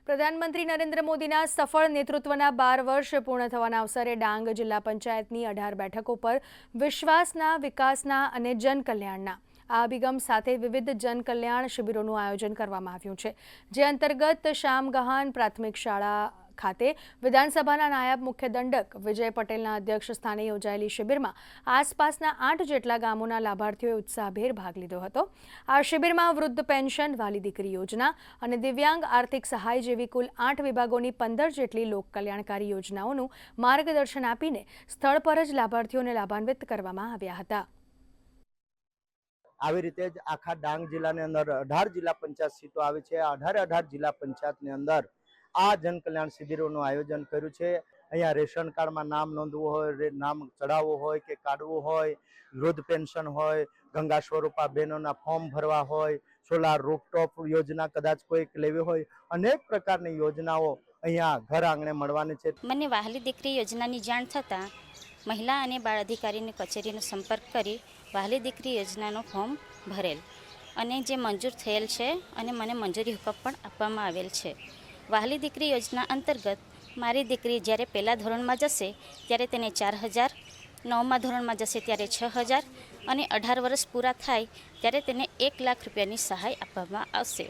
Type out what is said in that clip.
પ્રધાનમંત્રી નરેન્દ્ર મોદીના સફળ નેતૃત્વના 12 વર્ષ પૂર્ણ થવાના અવસરે ડાંગ જિલ્લા પંચાયતની 18 બેઠકો પર વિશ્વાસના, વિકાસના અને જનકલ્યાણના આ અભિગમ સાથે વિવિધ જનકલ્યાણ શિબિરોનું આયોજન કરવામાં આવ્યું છે, જે અંતર્ગત શામગહાન પ્રાથમિક શાળા ખાતે વિધાનસભાના નાયબ મુખ્ય દંડક વિજય પટેલના અધ્યક્ષ સ્થાને યોજાયેલી શિબિરમાં આસપાસના 8 જેટલા ગામોના લાભાર્થીઓએ ઉત્સાહભેર ભાગ લીધો હતો। આ શિબિરમાં વૃદ્ધ પેન્શન, વાલી દીકરી યોજના અને દિવ્યાંગ આર્થિક સહાય જેવી કુલ 8 વિભાગોની 15 જેટલી લોક કલ્યાણકારી યોજનાઓનું માર્ગદર્શન આપીને સ્થળ પર જ લાભાર્થીઓને લાભાન્વિત કરવામાં આવ્યા હતા। આવી રીતે જ આખા ડાંગ જિલ્લાની અંદર 18 જિલ્લા પંચાયત સીટો આવી છે। 18 જિલ્લા પંચાયતની અંદર આ જનકલ્યાણ શિબિરોનું આયોજન કર્યું છે। અહીંયા રેશન કાર્ડમાં નામ નોંધવું હોય, નામ ચડાવવું હોય કે કાઢવું હોય, વૃદ્ધ પેન્શન હોય, ગંગા સ્વરૂપા બહેનોના ફોર્મ ભરવા હોય, સોલાર રૂફટોપ યોજના કદાચ કોઈક લેવી હોય, અનેક પ્રકારની યોજનાઓ અહીંયા ઘર આંગણે મળવાની છે। મને વહાલી દીકરી યોજનાની જાણ થતાં મહિલા અને બાળ અધિકારીની કચેરીનો સંપર્ક કરી વહાલી દીકરી યોજનાનો ફોર્મ ભરેલ અને જે મંજૂર થયેલ છે અને મને મંજૂરી હુકમ પણ આપવામાં આવેલ છે। વહાલી દીકરી યોજના અંતર્ગત મારી દીકરી જ્યારે પહેલા ધોરણમાં જશે ત્યારે તેને 4000, 9મા ધોરણમાં જશે ત્યારે 6000 અને 18 વર્ષ પૂરા થાય ત્યારે તેને 1 લાખ રૂપિયાની સહાય આપવામાં આવશે।